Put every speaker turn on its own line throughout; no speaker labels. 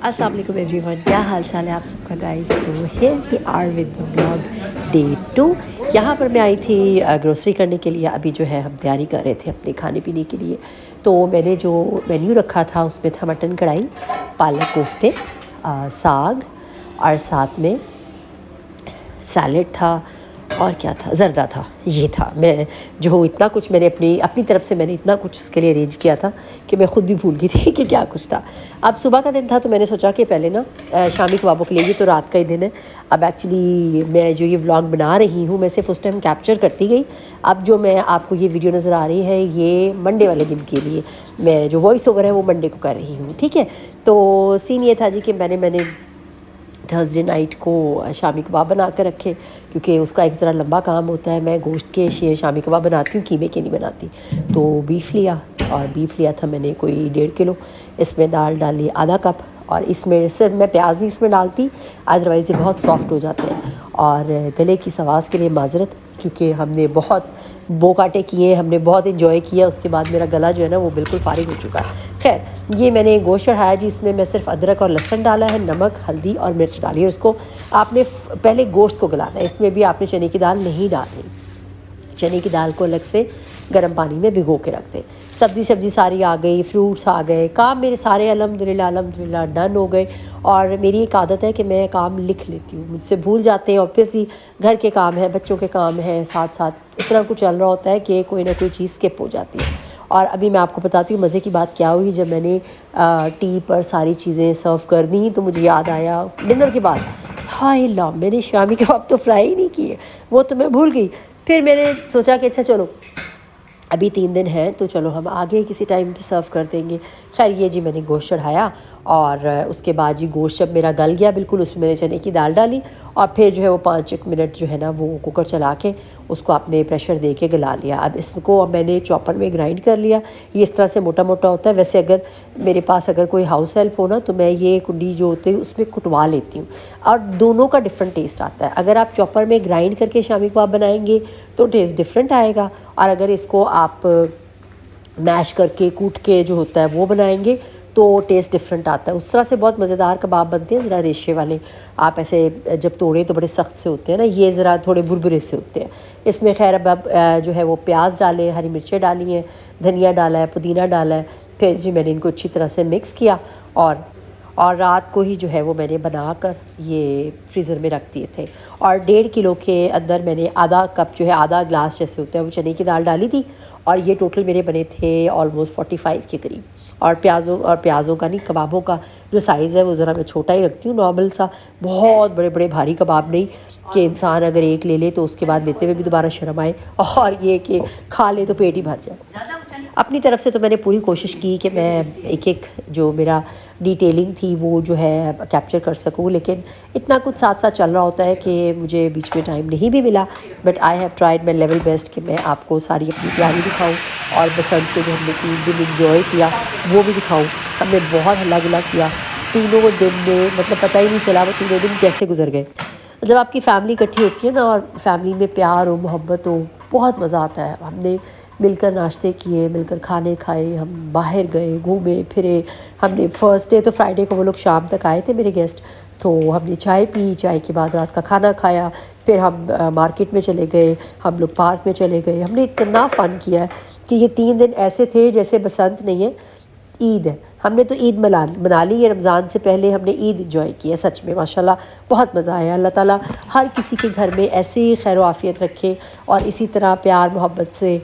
अस्सलाम वालेकुम एवरीवन, क्या हाल चाल है आप सबका गाइस। तो here we are with the blog day 2। यहाँ पर मैं आई थी ग्रोसरी करने के लिए। अभी जो है हम तैयारी कर रहे थे अपने खाने पीने के लिए। तो मैंने जो मेन्यू रखा था उसमें था मटन कढ़ाई, पालक कोफ्ते, साग और साथ में सैलेड था और क्या था, ज़र्दा था। ये था, मैं जो इतना कुछ मैंने अपनी तरफ से मैंने इतना कुछ उसके लिए अरेंज किया था कि मैं ख़ुद भी भूल गई थी कि क्या कुछ था। अब सुबह का दिन था तो मैंने सोचा कि पहले ना शामी कबाबों के लिए, ये तो रात का ही दिन है। अब एक्चुअली मैं जो ये व्लॉग बना रही हूँ मैं सिर्फ उस टाइम कैप्चर करती गई। अब जो मैं आपको ये वीडियो नज़र आ रही है ये मंडे वाले दिन के लिए, मैं जो वॉइस ओवर है वो मंडे को कर रही हूँ, ठीक है। तो सीन ये था जी कि मैंने थर्सडे नाइट को शामी कबाब बना कर रखे, क्योंकि उसका एक ज़रा लंबा काम होता है। मैं गोश्त के शामी कबाब बनाती हूँ, कीमे के नहीं बनाती। तो बीफ लिया, और बीफ लिया था मैंने कोई 1.5 किलो। इसमें दाल डाली आधा कप, और इसमें सिर्फ मैं प्याज नहीं इसमें डालती, अदरवाइज़ ये बहुत सॉफ्ट हो जाते हैं। और गले की सवास के लिए माजरत, क्योंकि हमने बहुत बो काटे किए, हमने बहुत इंजॉय किया। उसके बाद मेरा गला जो है ना वो बिल्कुल फारिग हो चुका है। खैर, ये मैंने गोश्त चढ़ाया जी। इसमें मैं सिर्फ अदरक और लहसुन डाला है, नमक, हल्दी और मिर्च डाली है। उसको आपने पहले गोश्त को गलाना है। इसमें भी आपने चने की दाल नहीं डालनी। चने की दाल को अलग से गर्म पानी में भिगो के रख दें। सब्ज़ी सारी आ गई, फ्रूट्स आ गए, काम मेरे सारे अल्हम्दुलिल्लाह डन हो गए। और मेरी एक आदत है कि मैं काम लिख लेती हूँ, मुझसे भूल जाते हैं। ऑब्वियसली घर के काम है, बच्चों के काम है, साथ साथ इतना कुछ चल रहा होता है कि कोई ना कोई चीज़ स्किप हो जाती है। और अभी मैं आपको बताती हूँ मज़े की बात क्या हुई। जब मैंने टी पर सारी चीज़ें सर्व कर दी तो मुझे याद आया डिनर के बाद, हाय अल्लाह, मैंने शामी कबाब तो फ्राई ही नहीं किए, वो तो मैं भूल गई। फिर मैंने सोचा कि अच्छा चलो अभी 3 दिन है तो चलो हम आगे किसी टाइम से सर्व कर देंगे। खैर, ये जी मैंने गोश्त चढ़ाया, और उसके बाद जी गोश्त जब मेरा गल गया बिल्कुल, उसमें मैंने चने की दाल डाली, और फिर जो है वो 5 मिनट जो है ना वो कुकर चला के उसको आपने प्रेशर दे के गला लिया। अब मैंने चॉपर में ग्राइंड कर लिया। ये इस तरह से मोटा मोटा होता है। वैसे अगर मेरे पास अगर कोई हाउस हेल्प हो ना तो मैं ये कुंडी जो होती है उसमें कुटवा लेती हूँ, और दोनों का डिफरेंट टेस्ट आता है। अगर आप चॉपर में ग्राइंड करके शामी कबाब बनाएंगे तो टेस्ट डिफरेंट आएगा, और अगर इसको आप मैश करके कूट के जो होता है वो बनाएंगे तो टेस्ट डिफरेंट आता है। उस तरह से बहुत मज़ेदार कबाब बनते हैं, ज़रा रेशे वाले। आप ऐसे जब तोड़े तो बड़े सख्त से होते हैं ना, ये ज़रा थोड़े बुरबुरे से होते हैं। इसमें खैर अब जो है वो प्याज डाले, हरी मिर्चें डाली हैं, धनिया डाला है, पुदीना डाला है। फिर जी मैंने इनको अच्छी तरह से मिक्स किया, और रात को ही जो है वो मैंने बनाकर ये फ्रीज़र में रख दिए थे। और 1.5 किलो के अंदर मैंने आधा कप जो है, आधा ग्लास जैसे होता है वो चने की दाल डाली थी, और ये टोटल मेरे बने थे ऑलमोस्ट 45 के करीब। और प्याज़ों का नहीं, कबाबों का जो साइज़ है वो ज़रा मैं छोटा ही रखती हूँ, नॉर्मल सा, बहुत बड़े बड़े भारी कबाब नहीं कि इंसान अगर एक ले ले तो उसके बाद लेते हुए भी दोबारा शर्म आए, और ये कि खा ले तो पेट ही भर जाए। अपनी तरफ से तो मैंने पूरी कोशिश की कि मैं एक एक जो मेरा डिटेलिंग थी वो जो है कैप्चर कर सकूं, लेकिन इतना कुछ साथ साथ चल रहा होता है कि मुझे बीच में टाइम नहीं भी मिला। But I have tried my level best कि मैं आपको सारी अपनी तैयारी दिखाऊं, और बसंत को जो हमने 3 दिन इंजॉय किया वो भी दिखाऊं। हमने बहुत हल्ला गुल्ला किया तीनों दिन में, मतलब पता ही नहीं चला वो तीनों दिन कैसे गुजर गए। जब आपकी फ़ैमिली इकट्ठी होती है ना, और फैमिली में प्यार हो, मोहब्बत हो, बहुत मज़ा आता है। हमने मिलकर नाश्ते किए, मिलकर खाने खाए, हम बाहर गए, घूमे फिरे। हमने फर्स्ट डे तो फ्राइडे को वो लोग शाम तक आए थे मेरे गेस्ट, तो हमने चाय पी, चाय के बाद रात का खाना खाया। फिर हम मार्केट में चले गए, हम लोग पार्क में चले गए। हमने इतना फ़न किया है कि ये 3 दिन ऐसे थे जैसे बसंत नहीं है, ईद है। हमने तो ईद मना ली है। रमज़ान से पहले हमने ईद इंजॉय की है। सच में माशाल्लाह बहुत मज़ा आया। अल्लाह ताला हर किसी के घर में ऐसे ही खैर आफ़ियत रखे, और इसी तरह प्यार मोहब्बत से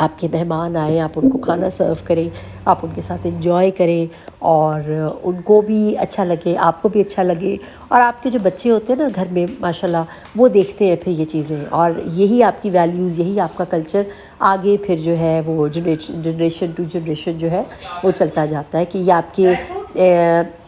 आपके मेहमान आए, आप उनको खाना सर्व करें, आप उनके साथ एंजॉय करें, और उनको भी अच्छा लगे, आपको भी अच्छा लगे। और आपके जो बच्चे होते हैं ना घर में माशाल्लाह, वो देखते हैं फिर ये चीज़ें, और यही आपकी वैल्यूज़, यही आपका कल्चर आगे फिर जो है वो जनरेशन टू जनरेशन जो है वो चलता जाता है। कि ये आपके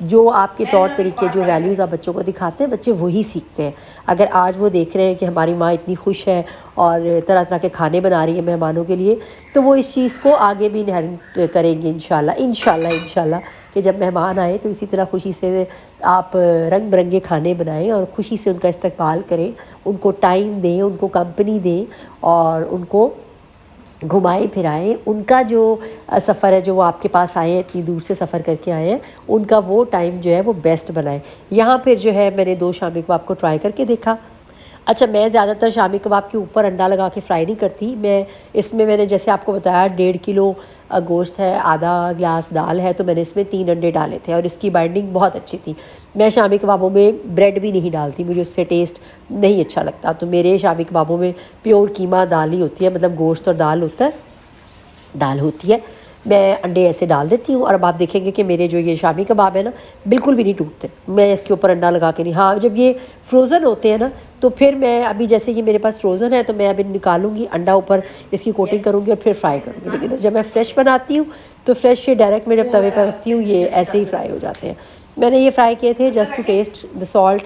जो आपके तौर तरीके, जो वैल्यूज़ आप बच्चों को दिखाते हैं, बच्चे वही सीखते हैं। अगर आज वो देख रहे हैं कि हमारी माँ इतनी खुश है और तरह तरह के खाने बना रही है मेहमानों के लिए, तो वो इस चीज़ को आगे भी इनहेरिट करेंगे इंशाल्लाह कि जब मेहमान आए तो इसी तरह खुशी से आप रंग बिरंगे खाने बनाएं और खुशी से उनका इस्तकबाल करें, उनको टाइम दें, उनको कंपनी दें, और उनको घुमाए फिराए, उनका जो सफ़र है, जो वो आपके पास आए हैं, इतनी दूर से सफ़र करके आए हैं, उनका वो टाइम जो है वो बेस्ट बनाए। यहाँ फिर जो है मैंने 2 शामी कबाब को ट्राई करके देखा। अच्छा, मैं ज़्यादातर शामी कबाब के ऊपर अंडा लगा के फ्राई नहीं करती। मैं इसमें मैंने जैसे आपको बताया 1.5 किलो गोश्त है, आधा गिलास दाल है, तो मैंने इसमें 3 अंडे डाले थे और इसकी बाइंडिंग बहुत अच्छी थी। मैं शामी कबाबों में ब्रेड भी नहीं डालती, मुझे उससे टेस्ट नहीं अच्छा लगता। तो मेरे शामी कबाबों में प्योर कीमा दाल ही होती है, मतलब गोश्त और दाल होती है। मैं अंडे ऐसे डाल देती हूँ और अब आप देखेंगे कि मेरे जो ये शामी कबाब है ना, बिल्कुल भी नहीं टूटते। मैं इसके ऊपर अंडा लगा के नहीं, हाँ जब ये फ्रोज़न होते हैं ना, तो फिर मैं अभी जैसे ये मेरे पास फ्रोज़न है तो मैं अभी निकालूंगी, अंडा ऊपर इसकी कोटिंग करूँगी और फिर फ्राई करूँगी। लेकिन जब मैं फ्रेश बनाती हूँ तो फ्रेश ये डायरेक्ट मैं जब तवे पर रखती हूँ ये ऐसे ही फ्राई हो जाते हैं। मैंने ये फ्राई किए थे just to taste the salt,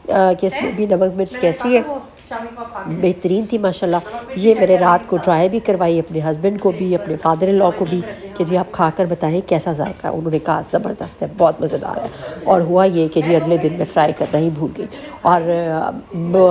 कि इसमें भी नमक मिर्च कैसी है। बेहतरीन थी माशाल्लाह। ये मैंने रात को ट्राई भी करवाई अपने हस्बैंड को भी, अपने फादर इन लॉ को भी, कि जी आप खाकर बताएं कैसा जायका। उन्होंने कहा ज़बरदस्त है, बहुत मज़ेदार है। और हुआ ये कि जी अगले दिन मैं फ्राई करना ही भूल गई। और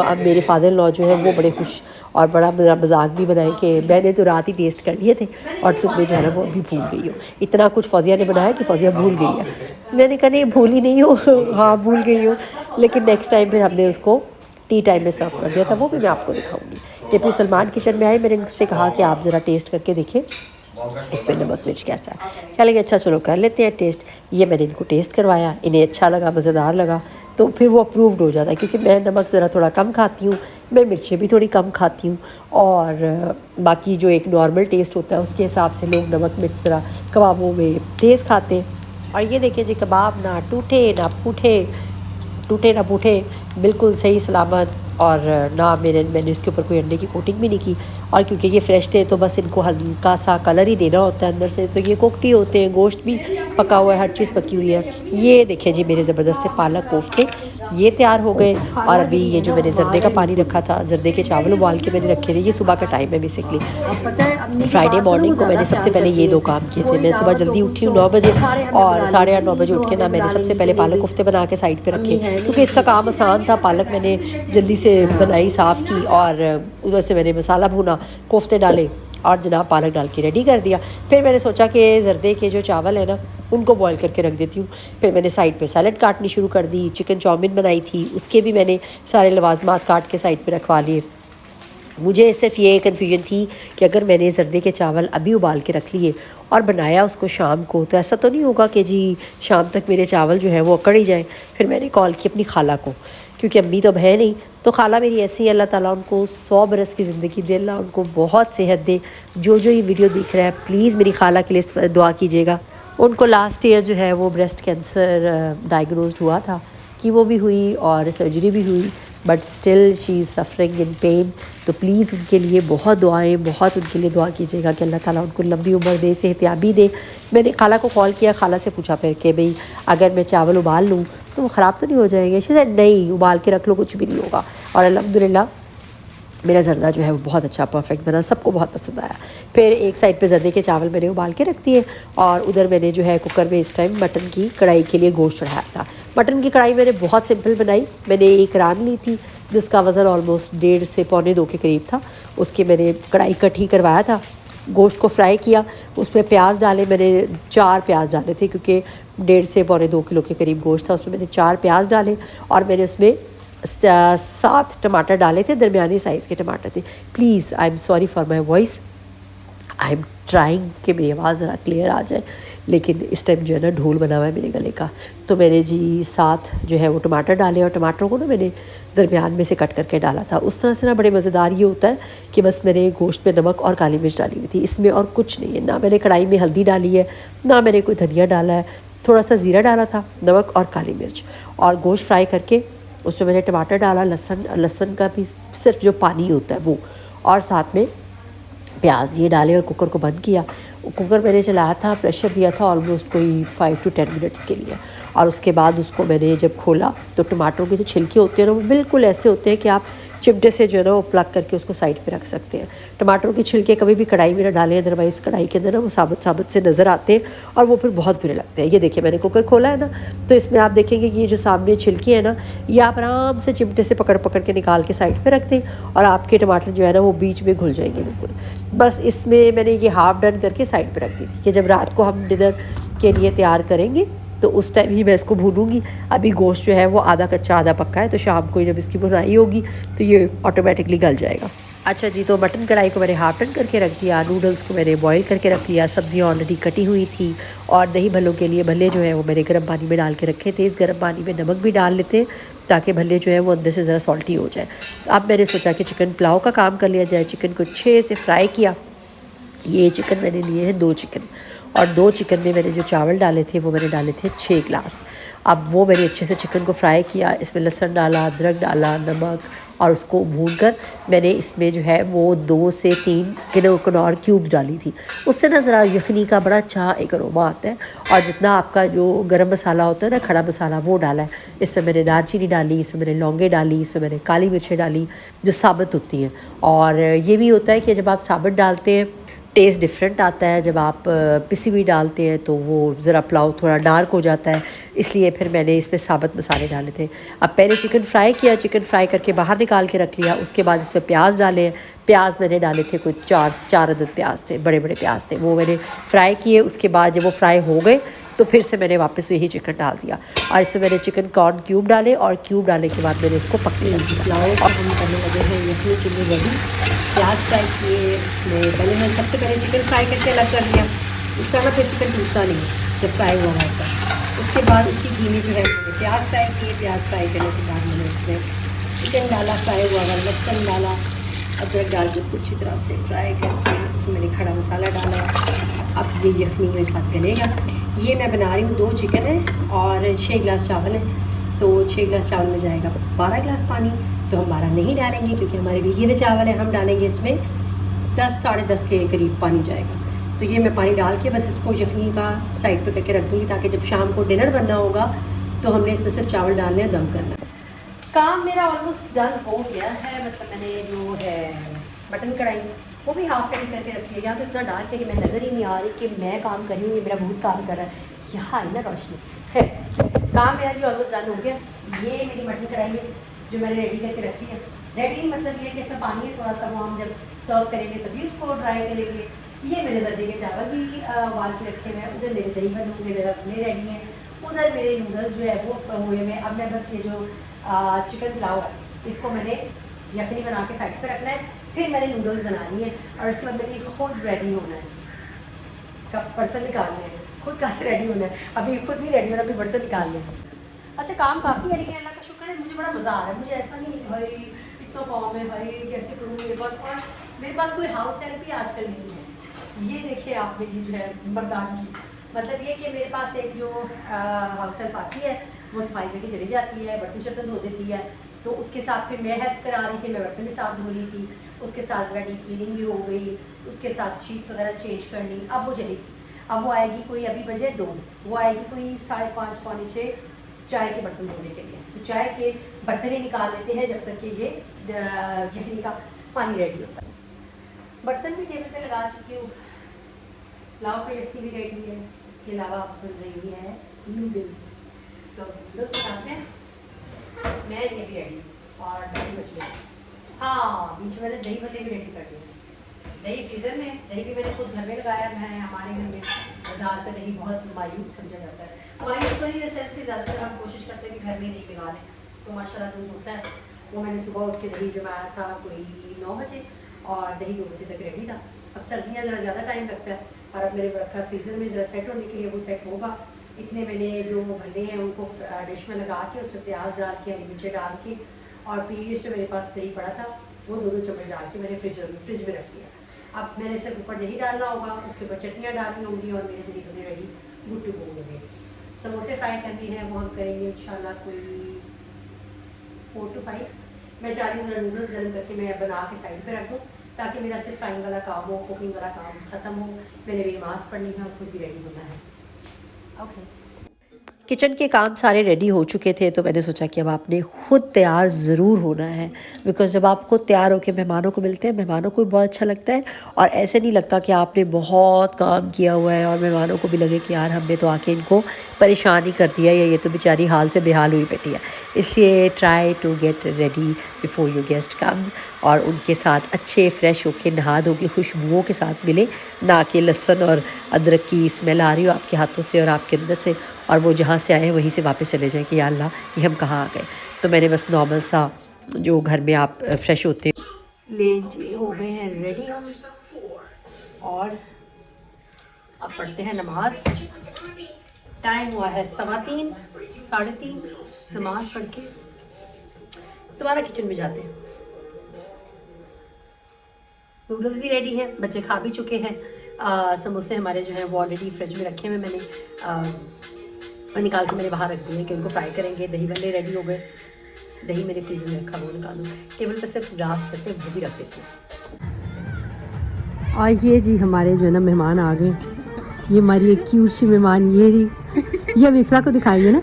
अब मेरे फादर इन लॉ जो है वो बड़े खुश और बड़ा मेरा मजाक भी बनाए कि मैंने तो रात ही टेस्ट कर लिए थे और तुमने जो है ना वो अभी भूल गई हो। इतना कुछ फौजिया ने बनाया कि फौजिया भूल गई है। मैंने कहा नहीं भूल ही नहीं हो हाँ भूल गई हो। लेकिन नेक्स्ट टाइम फिर हमने उसको टी टाइम में सर्व कर दिया था, वो भी मैं आपको दिखाऊंगी। जब भी सलमान किचन में आए मैंने उनसे कहा कि आप ज़रा टेस्ट करके देखें इसमें नमक मिर्च कैसा है। क्या लगे अच्छा चलो कर लेते हैं टेस्ट। ये मैंने इनको टेस्ट करवाया, इन्हें अच्छा लगा, मज़ेदार लगा, तो फिर वो अप्रूव्ड हो जाता है। क्योंकि मैं नमक ज़रा थोड़ा कम खाती हूँ, मैं मिर्चें भी थोड़ी कम खाती हूँ, और बाकी जो एक नॉर्मल टेस्ट होता है उसके हिसाब से लोग नमक मिर्च ज़रा कबाबों में तेज़ खाते हैं। और ये देखिए जी कबाब ना टूटे ना पूठे, बिल्कुल सही सलामत। और ना मैंने इसके ऊपर कोई अंडे की कोटिंग भी नहीं की। और क्योंकि ये फ्रेश थे तो बस इनको हल्का सा कलर ही देना होता है अंदर से, तो ये कोफ्ती होते हैं, गोश्त भी पका हुआ है, हर चीज़ पकी हुई है। ये देखिए जी मेरे ज़बरदस्त से पालक कोफ्ते ये तैयार हो गए। और अभी ये जो मैंने जर्दे का पानी रखा था, जर्दे के चावल उबाल के मैंने रखे थे, ये सुबह का टाइम है बेसिकली। फ्राइडे मॉर्निंग को मैंने सबसे पहले ये 2 काम किए थे। मैं सुबह जल्दी उठी हूँ 9 बजे, और 8:30-9 बजे उठ के ना मैंने सबसे पहले पालक कोफ्ते बना के साइड पे रखे, क्योंकि इसका काम आसान था। पालक मैंने जल्दी से बनाई, साफ़ की, और उधर से मैंने मसाला भुना, कोफ्ते डाले और जनाब पालक डाल के रेडी कर दिया। फिर मैंने सोचा कि जर्दे के जो चावल है ना उनको बॉईल करके रख देती हूँ। फिर मैंने साइड पे सैलड काटनी शुरू कर दी, चिकन चाउमीन बनाई थी, उसके भी मैंने सारे लवाजमात काट के साइड पे रखवा लिए। मुझे सिर्फ ये कन्फ्यूजन थी कि अगर मैंने जर्दे के चावल अभी उबाल के रख लिए और बनाया उसको शाम को, तो ऐसा तो नहीं होगा कि जी शाम तक मेरे चावल जो है वो अकड़ ही जाए। फिर मैंने कॉल की अपनी खाला को, क्योंकि अम्मी तो अब है नहीं, तो खाला मेरी ऐसी है, अल्लाह ताला उनको 100 बरस की ज़िंदगी दे, अल्लाह उनको बहुत सेहत दे। जो ये वीडियो देख रहा है प्लीज़ मेरी खाला के लिए दुआ कीजिएगा। उनको लास्ट ईयर जो है वो ब्रेस्ट कैंसर डायग्नोज्ड हुआ था, कि वो भी हुई और सर्जरी भी हुई, but still she is suffering in pen. तो प्लीज़ उनके लिए बहुत दुआएं, बहुत उनके लिए दुआ कीजिएगा कि अल्लाह ताला उनको लंबी उम्र दे, सेहतियाबी दे। मैंने खाला को कॉल किया, खाला से पूछा फिर कि भाई अगर मैं चावल उबाल लूँ तो वो ख़राब तो नहीं हो जाएंगे? शी सेड नहीं, उबाल के रख लो, कुछ भी नहीं होगा। और अल्हम्दुलिल्लाह मेरा जर्दा जो है वो बहुत अच्छा परफेक्ट बना, सबको बहुत पसंद आया। फिर एक साइड पे जर्दे के चावल मैंने उबाल के रख दिए, और उधर मैंने जो है कुकर में इस टाइम मटन की कढ़ाई के लिए गोश्त चढ़ाया था। मटन की कढ़ाई मैंने बहुत सिंपल बनाई। मैंने एक रान ली थी जिसका वज़न ऑलमोस्ट 1.5 से पौने 2 के करीब था। उसके मैंने कढ़ाई कट ही करवाया था, गोश्त को फ्राई किया, उसमें प्याज डाले, मैंने 4 प्याज डाले थे, क्योंकि 1.5 से पौने 2 किलो के करीब गोश्त था। उसमें मैंने 4 प्याज डाले, और मैंने उसमें 7 टमाटर डाले थे, दरमियानी साइज़ के टमाटर थे। Please I am sorry for my voice, I am trying कि मेरी आवाज़ ज़रा क्लियर आ जाए, लेकिन इस टाइम जो है ना ढोल बना हुआ है मेरे गले का। तो मैंने जी 7 जो है वो टमाटर डाले, और टमाटरों को ना मैंने दरमियान में से कट करके डाला था। उस तरह से ना बड़े मज़ेदार ये होता है कि बस मैंने गोश्त में नमक और काली मिर्च डाली हुई थी, इसमें और कुछ नहीं है। ना मैंने कढ़ाई में हल्दी डाली है, ना मैंने कोई धनिया डाला है, थोड़ा सा ज़ीरा डाला था, नमक और काली मिर्च, और गोश्त फ्राई करके उसमें मैंने टमाटर डाला, लहसुन का भी सिर्फ जो पानी होता है वो, और साथ में प्याज ये डाले, और कुकर को बंद किया। कुकर मैंने चलाया था, प्रेशर दिया था ऑलमोस्ट कोई 5 to 10 मिनट्स के लिए। और उसके बाद उसको मैंने जब खोला तो टमाटरों के जो छिलके होते हैं ना वो बिल्कुल ऐसे होते हैं कि आप चिमटे से जो है ना वो प्लग करके उसको साइड पे रख सकते हैं। टमाटरों के छिलके कभी भी कढ़ाई में ना डालें, अदरवाइज़ कढ़ाई के अंदर ना वो साबुत साबुत से नज़र आते हैं और वो फिर बहुत बुरे लगते हैं। ये देखिए मैंने कुकर खोला है ना, तो इसमें आप देखेंगे कि ये जो सामने छिलके हैं ना, ये आप आराम से चिमटे से पकड़ पकड़ के निकाल के साइड पर रख दें और आपके टमाटर जो है ना वो बीच में घुल जाएंगे बिल्कुल। बस इसमें मैंने ये हाफ़ डन करके साइड पर रख दी थी कि जब रात को हम डिनर के लिए तैयार करेंगे तो उस टाइम ही मैं इसको भूनूंगी। अभी गोश्त जो है वो आधा कच्चा आधा पक्का है, तो शाम को जब इसकी भुनाई होगी तो ये ऑटोमेटिकली गल जाएगा। अच्छा जी, तो मटन कढ़ाई को मैंने हाफ टन करके रख दिया, नूडल्स को मैंने बॉईल करके रख लिया, सब्जियां ऑलरेडी कटी हुई थी और दही भल्लों के लिए भल्ले जो है वो मैंने गर्म पानी में डाल के रखे थे। इस गर्म पानी में नमक भी डाल लेते हैं ताकि भल्ले जो है वो अंदर से ज़रा सॉल्टी हो जाए। तो अब मैंने सोचा कि चिकन पुलाव का काम कर लिया जाए। चिकन को अच्छे से फ्राई किया। ये चिकन मैंने लिए हैं 2 चिकन और 2 चिकन में मैंने जो चावल डाले थे वो मैंने डाले थे 6 ग्लास। अब वो मैंने अच्छे से चिकन को फ्राई किया, इसमें लहसुन डाला, अदरक डाला, नमक और उसको भूनकर मैंने इसमें जो है वो 2 से 3 किलो कनौर क्यूब डाली थी। उससे ना ज़रा यखनी का बड़ा अच्छा एक अरोमा आता है। और जितना आपका जो गरम मसाला होता है ना, खड़ा मसाला, वो डाला है। इसमें मैंने दालचीनी डाली, इसमें मैंने लौंगे डाली, इसमें मैंने काली मिर्चें डाली जो साबुत होती हैं। और ये भी होता है कि जब आप साबुत डालते हैं टेस्ट डिफरेंट आता है, जब आप पिसी हुई डालते हैं तो वो ज़रा पुलाव थोड़ा डार्क हो जाता है, इसलिए फिर मैंने इसमें साबुत मसाले डाले थे। अब पहले चिकन फ्राई किया, चिकन फ्राई करके बाहर निकाल के रख लिया। उसके बाद इसमें प्याज डाले। प्याज मैंने डाले थे कोई 4 अदद प्याज थे, बड़े बड़े प्याज थे, वो मैंने फ्राई किए। उसके बाद जब वो फ्राई हो गए तो फिर से मैंने वापस वही चिकन डाल दिया और इसमें मैंने चिकन कॉर्न क्यूब डाले और क्यूब डालने के बाद मैंने इसको पकने पुलाव और हम करने लगे हैं यखनी के लिए रेडी। प्याज फ्राई किए, उसमें पहले मैंने सबसे पहले चिकन फ्राई करके अलग कर लिया। इस तरह फिर चिकन टूटता नहीं जब फ्राई हुआ होता। उसके बाद इसी घी में जो है मैंने प्याज फ्राई किए। प्याज फ्राई करने के बाद मैंने उसमें चिकन डाला, फ्राई हुआ हुआ लहसुन डाला, अदरक डाल के उसको अच्छी तरह से फ्राई करके उसमें मैंने खड़ा मसाला डाला। अब ये यखनी मेरे साथ गलेगा। ये मैं बना रही हूँ 2 चिकन है और 6 गिलास चावल है, तो 6 गिलास चावल में जाएगा 12 गिलास पानी। तो हम 12 नहीं डालेंगे क्योंकि हमारे भीगे हुए चावल है। हम डालेंगे इसमें 10 साढ़े 10 के करीब पानी जाएगा। तो ये मैं पानी डाल के बस इसको यखनी का साइड पे करके रख दूँगी ताकि जब शाम को डिनर बनना होगा तो हमने इसमें सिर्फ चावल डालने हैं, दम करना है। काम मेरा ऑलमोस्ट डन हो गया है। मतलब मैंने जो है मटन कढ़ाई वो भी हाफ रेडी करके रखी है। यहाँ तो इतना डार्क है कि मैं नज़र ही नहीं आ रही कि मैं काम कर रही हूँ, ये मेरा बहुत काम कर रहा है। यहाँ है ना रोशनी। खैर, काम मेरा जी ऑलमोस्ट डन हो गया। ये मेरी मटन कढ़ाई है जो मैंने रेडी करके रखी है। रेडी मतलब ये कि इसमें पानी है थोड़ा सा, वो हम जब सर्व करेंगे तभी उसको ड्राई करेंगे। ये मैंने सर्दी के चावल भी उबाल के रखे हुए हैं। उधर मेरे दही बन मेरे रखने रेडी हैं, उधर मेरे नूडल्स जो है वो हुए में। अब मैं बस ये जो चिकन पुलाव है इसको मैंने यखनी बना के साइड पे रखना है, फिर मैंने नूडल्स बनानी है और उसके बाद मैंने खुद रेडी होना है। कब बर्तन निकालने हैं, खुद कहाँ से रेडी होना है, अभी खुद नहीं रेडी होना, अभी बर्तन निकालने हैं। अच्छा, काम काफ़ी है लेकिन अल्लाह का शुक्र है, मुझे बड़ा मज़ा आ रहा है। मुझे ऐसा नहीं है भाई इतना काम है, भाई कैसे करूँ मेरे पास, और मेरे पास कोई हाउस हेल्प भी आजकल नहीं है। ये देखिए आप मेरी जो है मर्दानगी, मतलब ये कि मेरे पास एक जो हाउस हेल्प आती है वो सफाई करके चली जाती है, बर्तन शर्तन धो देती है। तो उसके साथ फिर मैं हेल्प करा रही थी, मैं बर्तन भी साथ धो ली थी, उसके साथ ज़रा डीप क्लीनिंग भी हो गई, उसके साथ शीट्स वगैरह चेंज करनी। अब वो चली, अब वो आएगी कोई, अभी बजे 2, वो आएगी कोई 5:30 पौने 6 चाय के बर्तन धोने के लिए। तो चाय के बर्तन ही निकाल लेते हैं जब तक कि ये यखनी का पानी रेडी होता है। बर्तन भी टेबल पे लगा चुकी हूँ, पुलाव का यखनी भी रेडी है। इसके अलावा आप बन रही है नूडल्स, तो नूडल्स बनाते हैं। मैं ये भी रेडी और दही बच गई। हाँ, बीच में मैंने दही भल्ले भी रेडी कर दिए। दही फ्रीज़र में, दही भी मैंने खुद घर में लगाया। मैं हमारे घर में बाजार का दही बहुत मायूब समझा जाता है। मायूब तो नहीं, सेंस से ज़्यादातर हम कोशिश करते हैं कि घर में दही लगा लें, तो माशाल्लाह दूध होता है। वो मैंने सुबह उठ के दही जमाया था कोई 9 बजे और दही 2 बजे तक रेडी था। अब सर्दियाँ ज़रा ज़्यादा टाइम लगता है और अब मेरे रखा फ्रीज़र में ज़रा सेट होने के लिए, वो सेट होगा। इतने मैंने जो भल्ले हैं उनको डिश में लगा के उसमें प्याज डाल के, हरी मिर्चें डाल के, और पीस जो मेरे पास दही पड़ा था वो 2-2 चम्मच डाल के मैंने फ्रिज में रख दिया। अब मैंने सिर्फ ऊपर दही डालना होगा, उसके ऊपर चटनियाँ डालनी होंगी और मेरे दही बने रेडी, गुड टू गो हो गए। समोसे फ्राई करने हैं, वो हम करेंगे इंशाल्लाह कोई 4 to 5। मैं चाह रही हूँ नूडल्स गर्म करके मैं बना के साइड पे रख दूँ ताकि मेरा सिर्फ फ्राइंग वाला काम हो, कुकिंग वाला काम ख़त्म हो। मैंने भी नमाज़ पढ़नी है और खुद भी रेडी होना है। ओके, किचन के काम सारे रेडी हो चुके थे, तो मैंने सोचा कि अब आपने खुद तैयार ज़रूर होना है, बिकॉज़ जब आप खुद तैयार होकर मेहमानों को मिलते हैं, मेहमानों को भी बहुत अच्छा लगता है और ऐसे नहीं लगता कि आपने बहुत काम किया हुआ है और मेहमानों को भी लगे कि यार हमने तो आके इनको परेशान ही कर दिया, या ये तो बेचारी हाल से बेहाल हुई बैठी है। इसलिए try to get ready before your guest come, और उनके साथ अच्छे फ्रेश होके नहा धो के खुशबुओं के साथ मिले, ना कि लहसुन और अदरक की स्मेल आ रही हो आपके हाथों से और आपके अंदर से, और वो जहाँ से आए हैं वहीं से वापस चले जाएं कि या अल्लाह ये हम कहाँ आ गए। तो मैंने बस नॉर्मल सा जो घर में आप फ्रेश होते हैं ले जी, हो गए हैं रेडी हम, और अब पढ़ते हैं नमाज। टाइम हुआ है 3:15 3:30, नमाज पढ़ के दोबारा किचन में जाते हैं। नूडल्स भी रेडी हैं, बच्चे खा भी चुके हैं। समोसे हमारे जो हैं वो ऑलरेडी फ्रिज में रखे हुए मैंने और निकाल के मैंने बाहर रख दिए कि उनको फ्राई करेंगे। दही बल्ले रेडी हो गए, दही मेरे फ्रीजर में रखा, वो निकालूँ। टेबल पर सिर्फ ग्लास रखते हैं, वो भी रख देती हूँ। और ये जी हमारे जो है ना मेहमान आ गए, ये हमारी एक क्यूट सी मेहमान, ये रही, ये मिफ्रा को दिखाइए ना।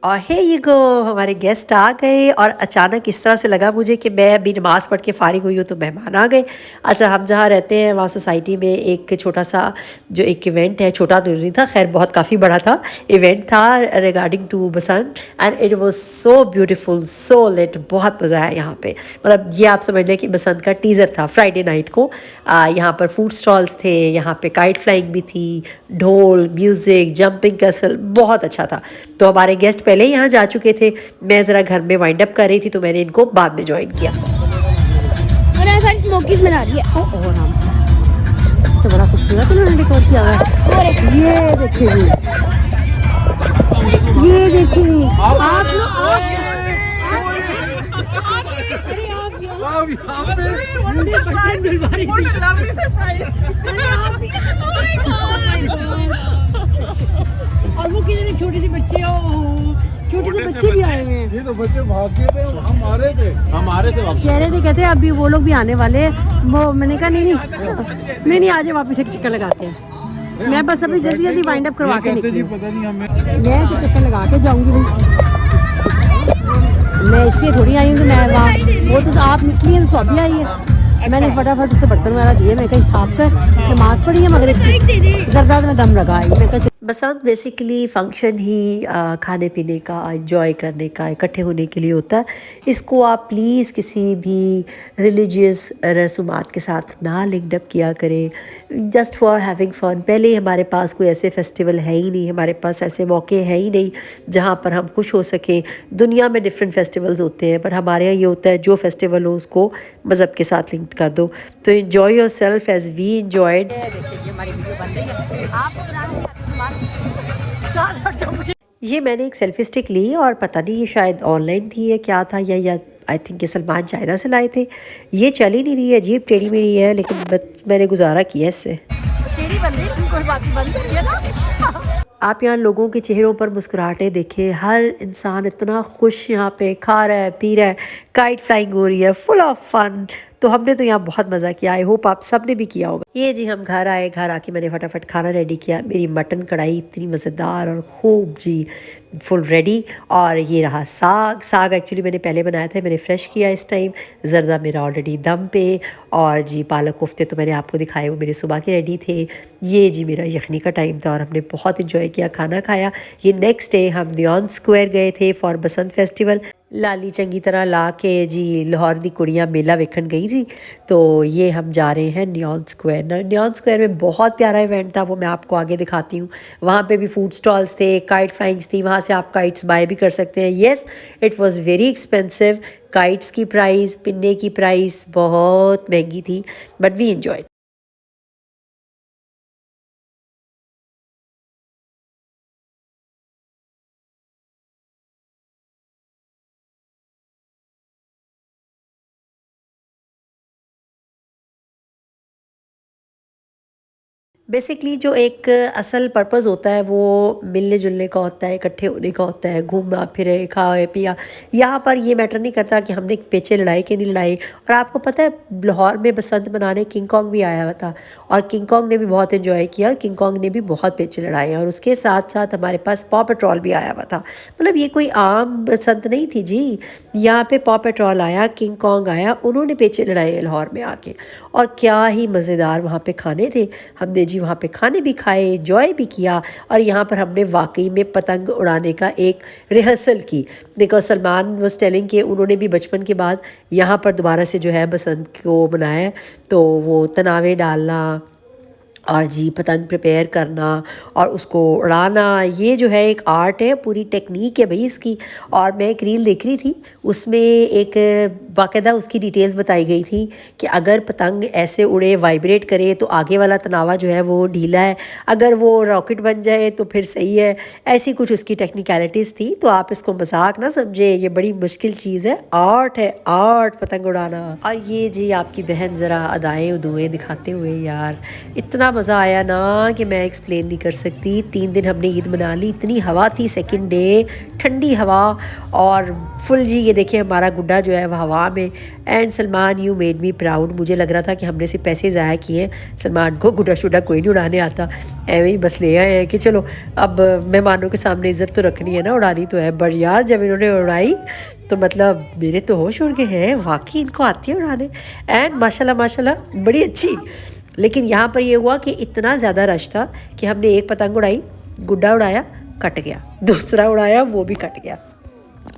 और हे ये गो, हमारे गेस्ट आ गए और अचानक इस तरह से लगा मुझे कि मैं अभी नमाज़ पढ़ के फ़ारिग हुई हूँ तो मेहमान आ गए। अच्छा, हम जहाँ रहते हैं वहाँ सोसाइटी में एक छोटा सा जो एक इवेंट है, छोटा तो नहीं था खैर, बहुत काफ़ी बड़ा था, इवेंट था regarding to Basant, and it was so beautiful, so late, बहुत मज़ा आया यहाँ पे। मतलब ये आप समझ लें कि बसंत का टीज़र था फ्राइडे नाइट को। यहाँ पर फूड स्टॉल्स थे, यहाँ पे काइट फ्लाइंग भी थी, ढोल, म्यूज़िक, जंपिंग कैसल, बहुत अच्छा था। तो हमारे गेस्ट पहले ही यहाँ जा चुके थे, मैं ज़रा घर में वाइंड अप कर रही थी तो मैंने इनको बाद में ज्वाइन किया।
और ऐसा स्मोकीज बना रही है
और हम तो बड़ा खूबसूरत उन्होंने डेकोर किया हुआ है। ये देखिए जी, ये देखिए आप लोग, और वो कितने छोटे से बच्चे, छोटे से बच्चे भी आए हुए हैं।
ये तो बच्चे भाग गए थे, हम आ रहे थे
कह रहे थे, कहते हैं अभी वो लोग भी आने वाले हैं। वो मैंने कहा नहीं नहीं, आज वापस एक चक्कर लगाते हैं। मैं बस अभी जल्दी जल्दी वाइंड अप करवा के निकली,
पता नहीं हमें,
मैं तो चक्कर लगा के जाऊंगी भाई। मैं इसलिए थोड़ी आई हूँ कि मैं वहाँ, वो तो आप निकली है तो अभी आई है। मैंने फटाफट उससे बर्तन वगैरह दिए, मैं कहीं साफ कर, नमाज पढ़ी है मगर जरदा में दम लगा आई। मैं कहा बसंत बेसिकली फ़ंक्शन ही खाने पीने का, एंजॉय करने का, इकट्ठे होने के लिए होता है। इसको आप प्लीज़ किसी भी रिलीजियस रसूमात के साथ ना लिंक अप किया करें, जस्ट फॉर हैविंग फ़न। पहले ही हमारे पास कोई ऐसे फेस्टिवल है ही नहीं, हमारे पास ऐसे मौके हैं ही नहीं जहाँ पर हम खुश हो सकें। दुनिया में डिफरेंट फेस्टिवल्स होते हैं, पर हमारे यहाँ ये होता है जो फेस्टिवल हो उसको मज़हब के साथ लिंक कर दो। तो enjoy yourself as we enjoyed. ये मैंने एक सेल्फी स्टिक ली और पता नहीं ये शायद ऑनलाइन थी या क्या था, या आई थिंक ये सलमान चाइना से लाए थे। ये चल ही नहीं रही है, अजीब टेढ़ी मेढ़ी है, लेकिन मैंने गुजारा किया इससे। टेढ़ी बन रही, कोई बात नहीं, बंद करिए ना। आप यहाँ लोगों के चेहरों पर मुस्कुराहटें देखें, हर इंसान इतना खुश यहाँ पे खा रहा है, पी रहा है, काइट फ्लाइंग हो रही है, फुल ऑफ फन। तो हमने तो यहाँ बहुत मज़ा किया, आई होप आप सब ने भी किया होगा। ये जी हम घर आए, घर आके मैंने फटाफट खाना रेडी किया। मेरी मटन कढ़ाई इतनी मज़ेदार और खूब जी फुल रेडी। और ये रहा साग एक्चुअली मैंने पहले बनाया था, मैंने फ्रेश किया इस टाइम। जर्दा मेरा ऑलरेडी दम पे, और जी पालक कोफ्ते तो मैंने आपको दिखाए, वो मेरे सुबह के रेडी थे। ये जी मेरा यखनी का टाइम था और हमने बहुत इन्जॉय किया, खाना खाया। ये नेक्स्ट डे हम नियॉन स्क्वायर गए थे फॉर बसंत फेस्टिवल। लाली चंगी तरह ला के जी लाहौर दी कुड़ियाँ मेला वेखन गई थी, तो ये हम जा रहे हैं नियॉन स्क्वायर। नियॉन स्क्वायर में बहुत प्यारा इवेंट था, वो मैं आपको आगे दिखाती हूँ। वहाँ पे भी फूड स्टॉल्स थे, काइट फ्लाइंग्स थी, वहाँ से आप काइट्स बाय भी कर सकते हैं। Yes, it was very expensive. Kites की प्राइस, पिन्ने की प्राइस बहुत महंगी थी, बट वी एंजॉयड। बेसिकली जो एक असल पर्पस होता है वो मिलने जुलने का होता है, इकट्ठे होने का होता है, घूमना फिरे, खाए पिया। यहाँ पर ये मैटर नहीं करता कि हमने पेचे लड़ाई कि नहीं लड़ाई। और आपको पता है लाहौर में बसंत मनाने किंग कॉन्ग भी आया हुआ था और किंग कॉन्ग ने भी बहुत इन्जॉय किया और किंग कॉन्ग ने भी बहुत पेचे लड़ाए और उसके साथ साथ हमारे पास पॉ पेट्रोल भी आया हुआ था। मतलब ये कोई आम बसंत नहीं थी जी। यहाँ पे पॉ पेट्रोल आया, किंग कॉन्ग आया, उन्होंने पेचे लड़ाए लाहौर में आके। और क्या ही मज़ेदार वहाँ पे खाने थे। हमने जी वहाँ पे खाने भी खाए, एंजॉय भी किया और यहाँ पर हमने वाकई में पतंग उड़ाने का एक रिहर्सल की। बिकॉज सलमान वाज टेलिंग कि उन्होंने भी बचपन के बाद यहाँ पर दोबारा से जो है बसंत को मनाया है। तो वो तनावे डालना और जी पतंग प्रिपेयर करना और उसको उड़ाना, ये जो है एक आर्ट है, पूरी टेक्निक है भाई इसकी। और मैं एक रील देख रही थी, उसमें एक बाकायदा उसकी डिटेल्स बताई गई थी कि अगर पतंग ऐसे उड़े, वाइब्रेट करे तो आगे वाला तनावा जो है वो ढीला है, अगर वो रॉकेट बन जाए तो फिर सही है। ऐसी कुछ उसकी टेक्निकलिटीज़ थी। तो आप इसको मजाक ना समझे, ये बड़ी मुश्किल चीज़ है, आर्ट है, आर्ट पतंग उड़ाना। और ये जी आपकी बहन ज़रा अदाएँ उदुएँ दिखाते हुए, यार इतना मज़ा आया ना कि मैं एक्सप्लेन नहीं कर सकती। 3 दिन हमने ईद मना ली, इतनी हवा थी, सेकंड डे ठंडी हवा और फुल जी। ये देखिए हमारा गुड्डा जो है वह हवा में। And Salman you made me proud. मुझे लग रहा था कि हमने सिर्फ पैसे ज़ाया किए, सलमान को गुड्डा शुड्डा कोई नहीं उड़ाने आता, एवं ही बस ले आए हैं कि चलो अब मेहमानों के सामने इज़्ज़त तो रखनी है ना, उड़ानी तो है। बट यार जब इन्होंने उड़ाई तो मतलब मेरे तो होश उड़ गए हैं, वाकई इनको आती है उड़ाने। एंड माशाल्लाह माशाल्लाह बड़ी अच्छी। लेकिन यहाँ पर ये हुआ कि इतना ज़्यादा रश था कि हमने एक पतंग उड़ाई, गुड्डा उड़ाया, कट गया, दूसरा उड़ाया, वो भी कट गया।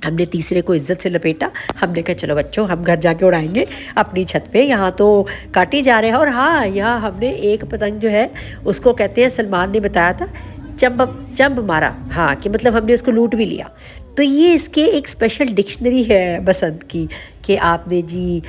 हमने तीसरे को इज्जत से लपेटा। हमने कहा चलो बच्चों हम घर जाके उड़ाएंगे अपनी छत पे, यहाँ तो काटे जा रहे हैं। और हाँ, यहाँ हमने एक पतंग जो है उसको कहते हैं, सलमान ने बताया था, चंब मारा। हाँ, कि मतलब हमने उसको लूट भी लिया। तो ये इसके एक स्पेशल डिक्शनरी है बसंत की कि आपने जी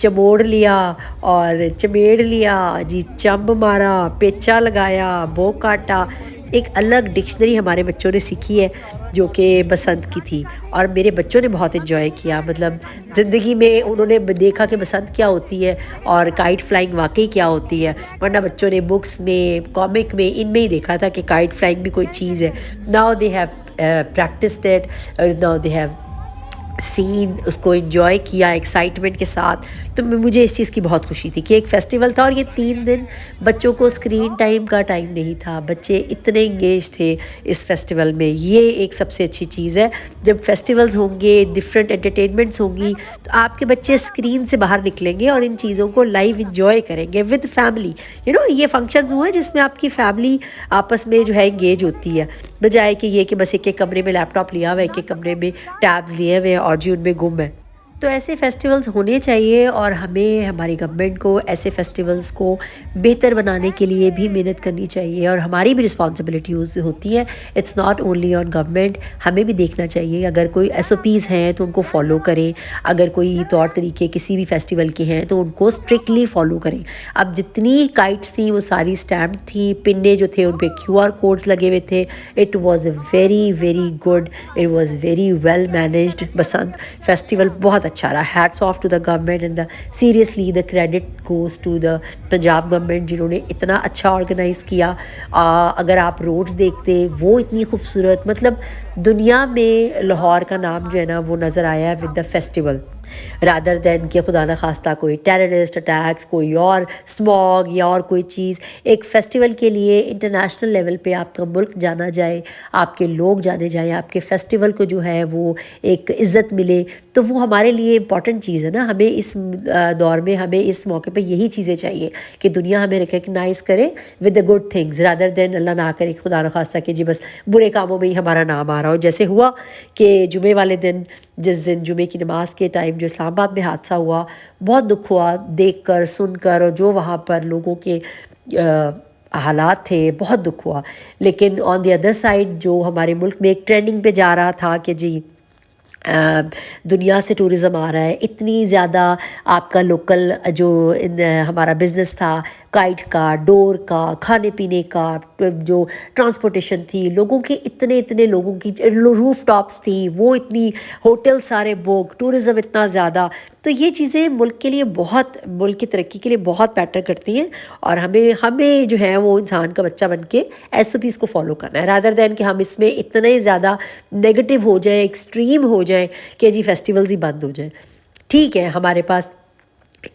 चमोड़ लिया और चमेड़ लिया जी, चंब मारा, पेचा लगाया, बो काटा। एक अलग डिक्शनरी हमारे बच्चों ने सीखी है जो कि बसंत की थी और मेरे बच्चों ने बहुत इन्जॉय किया। मतलब ज़िंदगी में उन्होंने देखा कि बसंत क्या होती है और काइट फ्लाइंग वाकई क्या होती है, वरना बच्चों ने बुक्स में, कॉमिक में, इनमें ही देखा था कि काइट फ्लाइंग भी कोई चीज़ है। Now they have practised it, now they have seen, उसको एंजॉय किया एक्साइटमेंट के साथ। तो मुझे इस चीज़ की बहुत खुशी थी कि एक फेस्टिवल था और ये 3 दिन बच्चों को स्क्रीन टाइम का टाइम नहीं था। बच्चे इतने इंगेज थे इस फेस्टिवल में। ये एक सबसे अच्छी चीज़ है। जब फेस्टिवल्स होंगे, डिफरेंट एंटरटेनमेंट्स होंगी, तो आपके बच्चे स्क्रीन से बाहर निकलेंगे और इन चीज़ों को लाइव इंजॉय करेंगे विद फैमिली। ये फंक्शंस हुए जिसमें आपकी फैमिली आपस में जो है इंगेज होती है, बजाय कि ये कि बस एक एक कमरे में लैपटॉप लिया हुआ है, एक एक कमरे में टैब्स लिए हुए हैं और जी उनमें गुम है। तो ऐसे फेस्टिवल्स होने चाहिए और हमें, हमारी गवर्नमेंट को ऐसे फेस्टिवल्स को बेहतर बनाने के लिए भी मेहनत करनी चाहिए और हमारी भी रिस्पॉन्सिबिलिटी होती है। It's not only on government, हमें भी देखना चाहिए। अगर कोई SOPs हैं तो उनको फॉलो करें, अगर कोई तौर तरीके किसी भी फेस्टिवल के हैं तो उनको स्ट्रिक्टली फॉलो करें। अब जितनी काइट्स थी वो सारी स्टैम्प थी, पिन्ने जो थे उन पर QR कोड्स लगे हुए थे। It was very very good, it was very well managed. Basant festival बहुत अच्छा रहा। Hats off to the government and the seriously the credit goes to the Punjab government जिन्होंने इतना अच्छा ऑर्गेनाइज़ किया। अगर आप रोड्स देखते वो इतनी खूबसूरत, मतलब दुनिया में लाहौर का नाम जो है ना वो नज़र आया with the festival, rather than कि खुदा न खास्ता कोई टेररिस्ट अटैक्स, कोई और स्मॉग या और कोई चीज़। एक फ़ेस्टिवल के लिए इंटरनेशनल लेवल पे आपका मुल्क जाना जाए, आपके लोग जाने जाएँ, आपके फेस्टिवल को जो है वो एक इज़्ज़त मिले, तो वो हमारे लिए इम्पॉर्टेंट चीज़ है ना। हमें इस दौर में, हमें इस मौके पे यही चीज़ें चाहिए कि दुनिया हमें रिकग्नाइज़ करे with the good things, rather than अल्लाह ना करे खुदा न खास्ता कि जी बस बुरे कामों में ही हमारा नाम आ रहा हो। जैसे हुआ कि जुमे वाले दिन, जिस दिन जुमे की नमाज के टाइम जो इस्लामाबाद में हादसा हुआ, बहुत दुख हुआ देखकर, सुनकर, और जो वहाँ पर लोगों के हालात थे, बहुत दुख हुआ। लेकिन ऑन द अदर साइड जो हमारे मुल्क में एक ट्रेंडिंग पे जा रहा था कि जी दुनिया से टूरिज़म आ रहा है, इतनी ज़्यादा आपका लोकल जो हमारा बिज़नेस था काइट का, डोर का, खाने पीने का, जो ट्रांसपोर्टेशन थी, लोगों के इतने लोगों की रूफ टॉप्स थी, वो इतनी होटल सारे बुक, टूरिज़्म इतना ज़्यादा। तो ये चीज़ें मुल्क के लिए बहुत, मुल्क की तरक्की के लिए बहुत मैटर करती हैं। और हमें जो है वो इंसान का बच्चा बन के SOPs को फॉलो करना है, रादर दैन कि हम इसमें इतने ज़्यादा नेगेटिव हो जाए, एक्सट्रीम हो जाए कि जी फेस्टिवल्स ही बंद हो जाए। ठीक है, हमारे पास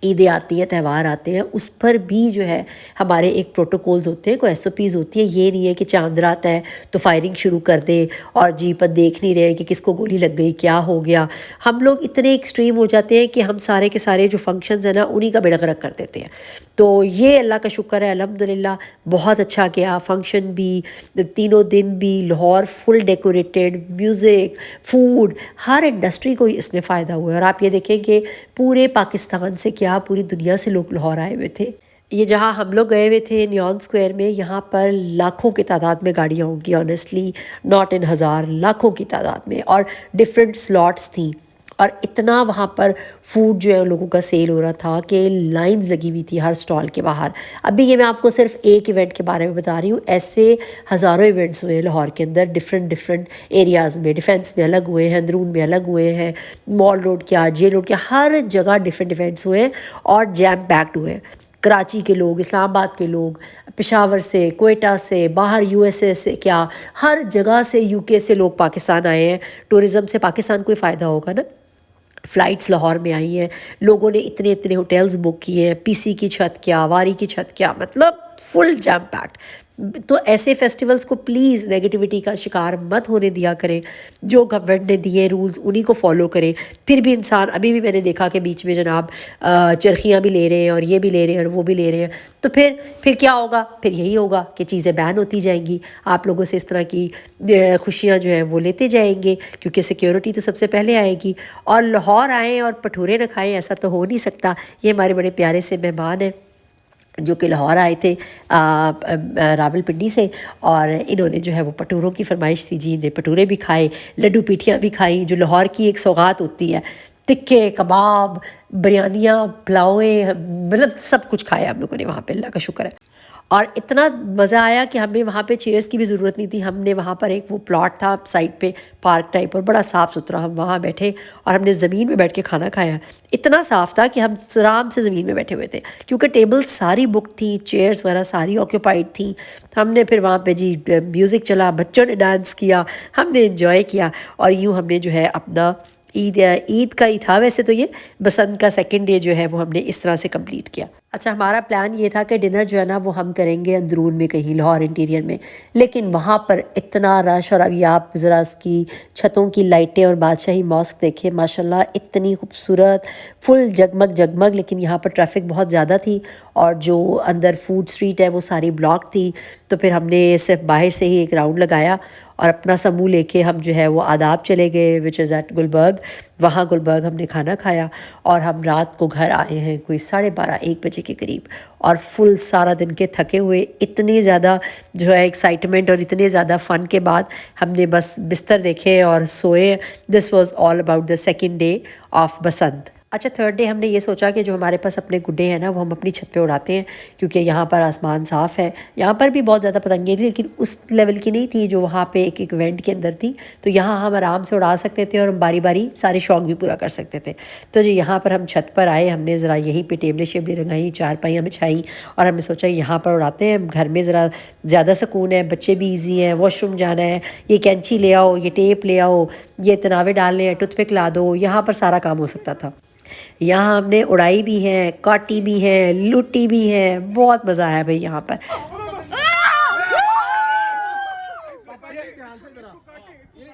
ईदें आती हैं, त्यौहार आते हैं, उस पर भी जो है हमारे एक प्रोटोकॉल्स होते हैं, कोई SOPs होती है। ये नहीं है कि चांद रात है तो फायरिंग शुरू कर दे और जी पर देख नहीं रहे कि किसको गोली लग गई, क्या हो गया। हम लोग इतने एक्सट्रीम हो जाते हैं कि हम सारे के सारे जो फंक्शंस हैं ना, उन्हीं का बेड़ा गर्क कर देते हैं। तो ये अल्लाह का शुक्र है, अल्हम्दुलिल्लाह बहुत अच्छा गया फंक्शन भी, तीनों दिन भी Lahore full decorated, music, food, हर इंडस्ट्री को इसमें फ़ायदा हुआ है। और आप ये देखें कि पूरे पाकिस्तान से क्या पूरी दुनिया से लोग लाहौर आए हुए थे। ये जहाँ हम लोग गए हुए थे नियॉन स्क्वायर में, यहाँ पर लाखों की तादाद में गाड़ियाँ होंगी, ऑनेस्टली नॉट इन हज़ार, लाखों की तादाद में, और डिफरेंट स्लॉट्स थी। और इतना वहाँ पर फूड जो है लोगों का सेल हो रहा था कि लाइंस लगी हुई थी हर स्टॉल के बाहर। अभी ये मैं आपको सिर्फ एक इवेंट के बारे में बता रही हूँ, ऐसे हज़ारों इवेंट्स हुए लाहौर के अंदर, डिफरेंट एरियाज़ में। डिफेंस में अलग हुए हैं, अंदरून में अलग हुए हैं, मॉल रोड क्या, जेल रोड क्या, हर जगह डिफरेंट इवेंट्स हुए हैं और जैम पैक्ड हुए हैं। कराची के लोग, इस्लामाबाद के लोग, पेशावर से, कोयटा से, बाहर USA से, क्या हर जगह से, UK से लोग पाकिस्तान आए हैं। टूरिज़म से पाकिस्तान को फ़ायदा होगा ना। फ़्लाइट्स लाहौर में आई हैं, लोगों ने इतने होटल्स बुक किए हैं, PC की छत क्या, वारी की छत क्या, मतलब फुल जैम पैक्ड। तो ऐसे फेस्टिवल्स को प्लीज़ नेगेटिविटी का शिकार मत होने दिया करें। जो गवर्नमेंट ने दिए रूल्स उन्हीं को फॉलो करें। फिर भी इंसान, अभी भी मैंने देखा कि बीच में जनाब चरखियाँ भी ले रहे हैं और ये भी ले रहे हैं और वो भी ले रहे हैं। तो फिर क्या होगा? फिर यही होगा कि चीज़ें बैन होती जाएंगी, आप लोगों से इस तरह की खुशियाँ जो हैं वो लेते जाएंगे, क्योंकि सिक्योरिटी तो सबसे पहले आएगी। और लाहौर आएँ और भटूरे न खाएँ, ऐसा तो हो नहीं सकता। ये हमारे बड़े प्यारे से मेहमान हैं जो कि लाहौर आए थे रावलपिंडी से, और इन्होंने जो है वो भटूरों की फरमाइश थी जी, इन्हें भटूरे भी खाए, लड्डू पीठियाँ भी खाई, जो लाहौर की एक सौगात होती है। तिक्के, कबाब, बिरयानियाँ, पुलावें, मतलब सब कुछ खाया हम लोगों ने वहाँ पे, अल्लाह का शुक्र है। और इतना मज़ा आया कि हमें वहाँ पे चेयर्स की भी ज़रूरत नहीं थी। हमने वहाँ पर एक वो प्लॉट था साइड पे, पार्क टाइप, और बड़ा साफ़ सुथरा, हम वहाँ बैठे और हमने ज़मीन में बैठ के खाना खाया। इतना साफ़ था कि हम आराम से ज़मीन में बैठे हुए थे, क्योंकि टेबल्स सारी बुक थी, चेयर्स वगैरह सारी ऑक्यूपाइड थी। हमने फिर वहाँ पे जी म्यूज़िक चला, बच्चों ने डांस किया, हमने इन्जॉय किया, और यूँ हमने जो है अपना ईद का ही था वैसे तो ये, बसंत का सेकंड डे जो है वो हमने इस तरह से कंप्लीट किया। अच्छा, हमारा प्लान ये था कि डिनर जो है ना वो हम करेंगे अंदरून में कहीं लाहौर इंटीरियर में, लेकिन वहाँ पर इतना रश, और अभी आप ज़रा उसकी छतों की लाइटें और बादशाही मॉस्क देखें, माशाल्लाह इतनी खूबसूरत, फुल जगमग। लेकिन यहाँ पर ट्रैफिक बहुत ज़्यादा थी और जो अंदर फूड स्ट्रीट है वो सारी ब्लॉक थी। तो फिर हमने सिर्फ बाहर से ही एक राउंड लगाया और अपना समूह लेके हम जो है वो आदाब चले गए, विच इज़ एट गुलबर्ग। वहाँ गुलबर्ग हमने खाना खाया और हम रात को घर आए हैं कोई 12:30-1 बजे के करीब, और फुल सारा दिन के थके हुए, इतनी ज़्यादा जो है एक्साइटमेंट और इतने ज़्यादा फ़न के बाद हमने बस बिस्तर देखे और सोए। This was all about the second day of Basant. अच्छा, थर्ड डे हमने ये सोचा कि जो हमारे पास अपने गुड्डे हैं ना वो हम अपनी छत पे उड़ाते हैं, क्योंकि यहाँ पर आसमान साफ़ है। यहाँ पर भी बहुत ज़्यादा पतंगें थी, लेकिन उस लेवल की नहीं थी जो वहाँ पे एक इवेंट के अंदर थी। तो यहाँ हम आराम से उड़ा सकते थे और हम बारी बारी सारे शौक़ भी पूरा कर सकते थे। तो जो यहाँ पर हम छत पर आए, हमने ज़रा यहीं पर टेबलें शेबलें रंगाई, चारपाइयाँ बिछाई, और हमने सोचा यहाँ पर उड़ाते हैं। घर में ज़रा ज़्यादा सुकून है, बच्चे भी ईजी हैं, वॉशरूम जाना है, ये कैंची ले आओ, ये टेप ले आओ, ये तनावे डालने हैं, टूथपिक ला दो, यहाँ पर सारा काम हो सकता था। यहाँ हमने उड़ाई भी है, काटी भी है, लूटी भी है, बहुत मज़ा आया भाई यहाँ पर।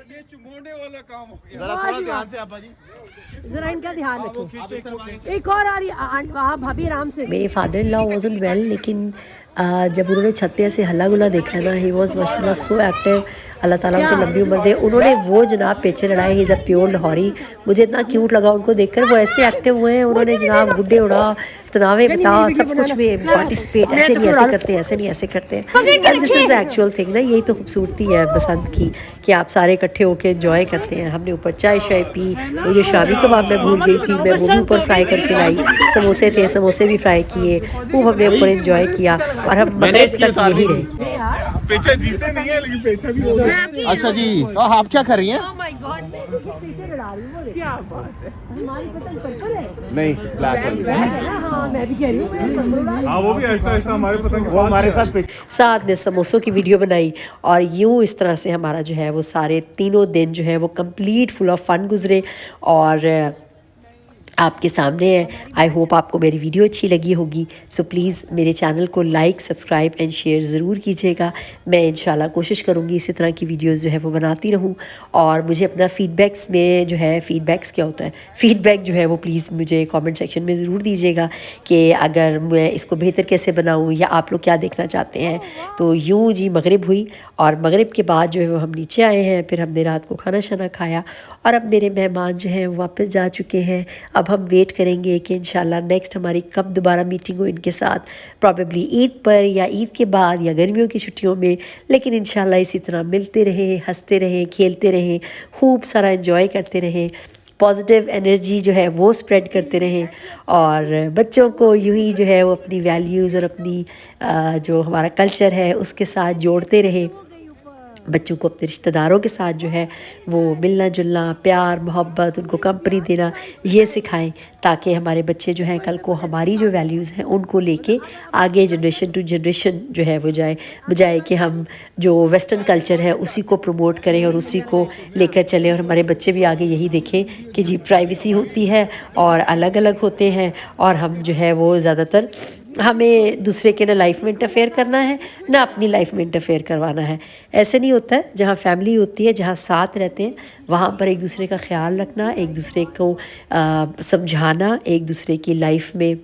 ये चुमोने वाला काम हो गया।
जरा थोड़ा ध्यान से आपा जी,
जरा इनका ध्यान
खींचे
रखें। एक और आ रही, आप भाभी आराम से। मेरे father in law wasn't well, लेकिन जब उन्होंने छत पे ऐसे हल्ला गुल्ला देखा ना, ही वॉज माशाल्लाह सो एक्टिव। अल्लाह ताला उनको लंबी उम्र दे। उन्होंने वो जनाब पेचे लड़ाए, he is a pure Lahori. मुझे इतना क्यूट लगा उनको देखकर, वो ऐसे एक्टिव हुए हैं। उन्होंने जनाब गुड्डे उड़ा, तनावे बता, सब कुछ में पार्टिसिपेट, ऐसे नहीं ऐसे करते, ऐसे नहीं ऐसे करते। And this is the actual thing ना, यही तो खूबसूरती है बसंत की, कि कि आप सारे इकट्ठे होकर एंजॉय करते हैं। हमने ऊपर चाय शाय पी, वो जो शामी कबाब मैं भूल गई थी, मैं वो भी ऊपर फ्राई करके लाई। समोसे थे, समोसे भी फ्राई किए, वो हमने ऊपर एंजॉय किया और हम मगरिब तक यही रहे।
पेचा जीते नहीं है लेकिन पेचा भी हो गया।
अच्छा जी, और आप क्या कर रही हैं? नहीं, ब्लैक
हाँ वो भी ऐसा ऐसा हमारे पतंग
वो हमारे साथ
साथ ने समोसों की वीडियो बनाई और यूँ इस तरह से हमारा जो है वो सारे तीनों दिन जो है वो कंप्लीट फुल ऑफ फन गुजरे और आपके सामने है। आई होप आपको मेरी वीडियो अच्छी लगी होगी। सो प्लीज़ मेरे चैनल को लाइक, सब्सक्राइब एंड शेयर ज़रूर कीजिएगा। मैं इंशाल्लाह कोशिश करूँगी इसी तरह की वीडियोस जो है वो बनाती रहूँ और मुझे अपना फ़ीडबैक्स में जो है, फ़ीडबैक्स क्या होता है, फ़ीडबैक जो है वो प्लीज़ मुझे कमेंट सेक्शन में ज़रूर दीजिएगा कि अगर मैं इसको बेहतर कैसे बनाऊँ या आप लोग क्या देखना चाहते हैं। तो यूँ जी मगरिब हुई और मगरिब के बाद जो है वो हम नीचे आए हैं, फिर हमने रात को खाना शाना खाया और अब मेरे मेहमान जो हैं वापस जा चुके हैं। अब हम वेट करेंगे कि इंशाल्लाह नेक्स्ट हमारी कब दोबारा मीटिंग हो इनके साथ, प्रॉबेबली ईद पर या ईद के बाद या गर्मियों की छुट्टियों में। लेकिन इंशाल्लाह इसी तरह मिलते रहें, हंसते रहें, खेलते रहें, खूब सारा एंजॉय करते रहें, पॉजिटिव एनर्जी जो है वो स्प्रेड करते रहें और बच्चों को यूं ही जो है वो अपनी वैल्यूज़ और अपनी जो हमारा कल्चर है उसके साथ जोड़ते रहें। बच्चों को अपने रिश्तेदारों के साथ जो है वो मिलना जुलना, प्यार मोहब्बत, उनको कंपनी देना, ये सिखाएं ताकि हमारे बच्चे जो हैं कल को हमारी जो वैल्यूज़ हैं उनको लेके आगे जनरेशन टू जनरेशन जो है वो जाए, बजाय कि हम जो वेस्टर्न कल्चर है उसी को प्रमोट करें और उसी को लेकर चलें और हमारे बच्चे भी आगे यही देखें कि जी प्राइवेसी होती है और अलग अलग होते हैं और हम जो है वो ज़्यादातर हमें दूसरे के ना लाइफ में इंटरफेयर करना है ना अपनी लाइफ में इंटरफेयर करवाना है। ऐसे नहीं होता है। जहाँ फैमिली होती है, जहाँ साथ रहते हैं, वहाँ पर एक दूसरे का ख्याल रखना, एक दूसरे को समझाना, एक दूसरे की लाइफ में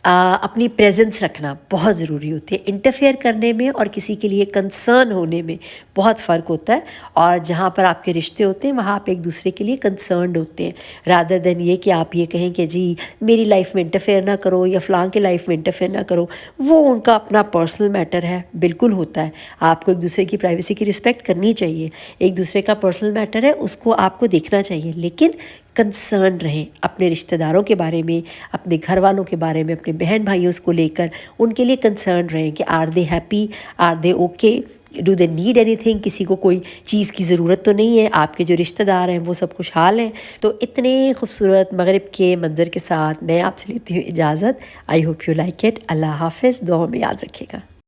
अपनी प्रेजेंस रखना बहुत ज़रूरी होती है। इंटरफेयर करने में और किसी के लिए कंसर्न होने में बहुत फ़र्क होता है और जहाँ पर आपके रिश्ते होते हैं वहाँ आप एक दूसरे के लिए कंसर्न्ड होते हैं, रादर देन ये कि आप ये कहें कि जी मेरी लाइफ में इंटरफेयर ना करो या फ़लाँ के लाइफ में इंटरफेयर ना करो। वो उनका अपना पर्सनल मैटर है, बिल्कुल होता है। आपको एक दूसरे की प्राइवेसी की रिस्पेक्ट करनी चाहिए, एक दूसरे का पर्सनल मैटर है उसको आपको देखना चाहिए, लेकिन कंसर्न रहें अपने रिश्तेदारों के बारे में, अपने घर वालों के बारे में, अपने बहन भाइयों को लेकर उनके लिए कंसर्न रहें कि are they happy, are they okay, do they need anything, किसी को कोई चीज़ की ज़रूरत तो नहीं है, आपके जो रिश्तेदार हैं वो सब खुशहाल हैं। तो इतने खूबसूरत मगरिब के मंज़र के साथ मैं आपसे लेती हूँ इजाज़त। I hope you like it. अल्लाह हाफ़िज़। दुआ में याद रखिएगा।